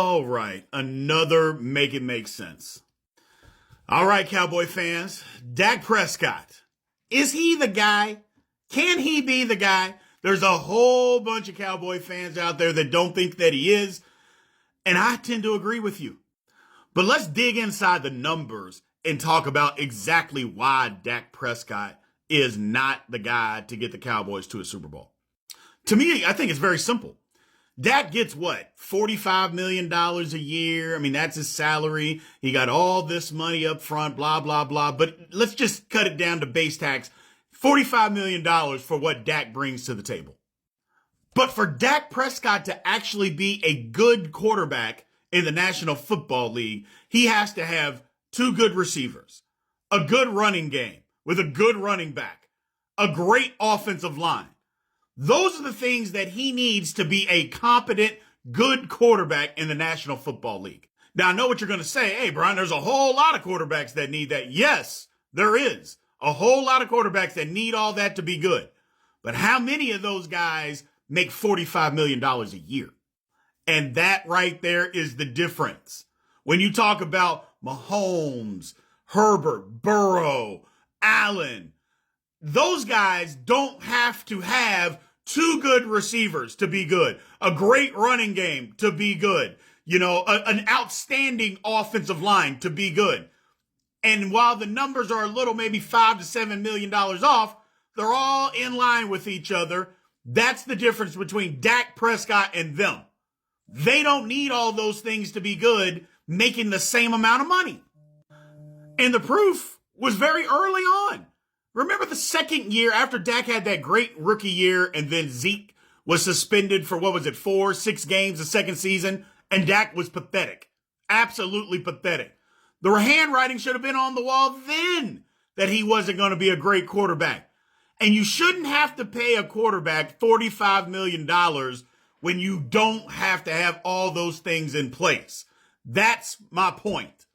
All right, another make it make sense. All right, Cowboy fans, Dak Prescott. Is he the guy? Can he be the guy? There's a whole bunch of Cowboy fans out there that don't think that he is, and I tend to agree with you. But let's dig inside the numbers and talk about exactly why Dak Prescott is not the guy to get the Cowboys to a Super Bowl. To me, I think it's very simple. Dak gets what? $45 million a year. I mean, that's his salary. He got all this money up front, blah, blah, blah. But let's just cut it down to base tax. $45 million for what Dak brings to the table. But for Dak Prescott to actually be a good quarterback in the National Football League, he has to have two good receivers, a good running game with a good running back, a great offensive line. Those are the things that he needs to be a competent, good quarterback in the National Football League. Now, I know what you're going to say. Hey, Brian, there's a whole lot of quarterbacks that need that. Yes, there is. A whole lot of quarterbacks that need all that to be good. But how many of those guys make $45 million a year? And that right there is the difference. When you talk about Mahomes, Herbert, Burrow, Allen, those guys don't have to have two good receivers to be good, a great running game to be good, an outstanding offensive line to be good. And while the numbers are a little, maybe $5 to $7 million off, they're all in line with each other. That's the difference between Dak Prescott and them. They don't need all those things to be good, making the same amount of money. And the proof was very early on. Remember the second year after Dak had that great rookie year and then Zeke was suspended for, 4-6 games the second season, and Dak was pathetic. Absolutely pathetic. The handwriting should have been on the wall then that he wasn't going to be a great quarterback. And you shouldn't have to pay a quarterback $45 million when you don't have to have all those things in place. That's my point.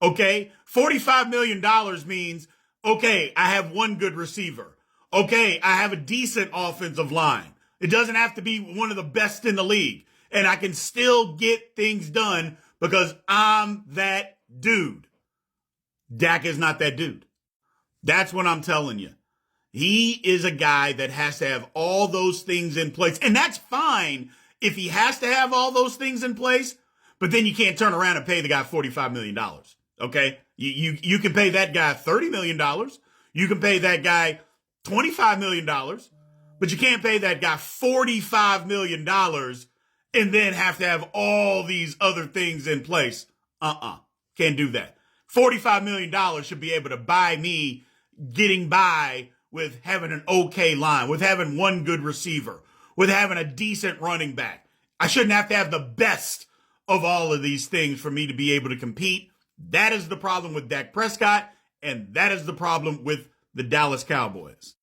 Okay? $45 million means, okay, I have one good receiver. Okay, I have a decent offensive line. It doesn't have to be one of the best in the league. And I can still get things done because I'm that dude. Dak is not that dude. That's what I'm telling you. He is a guy that has to have all those things in place. And that's fine if he has to have all those things in place, but then you can't turn around and pay the guy $45 million. Okay? You can pay that guy $30 million. You can pay that guy $25 million, but you can't pay that guy $45 million and then have to have all these other things in place. Can't do that. $45 million should be able to buy me getting by with having an okay line, with having one good receiver, with having a decent running back. I shouldn't have to have the best of all of these things for me to be able to compete. That is the problem with Dak Prescott, and that is the problem with the Dallas Cowboys.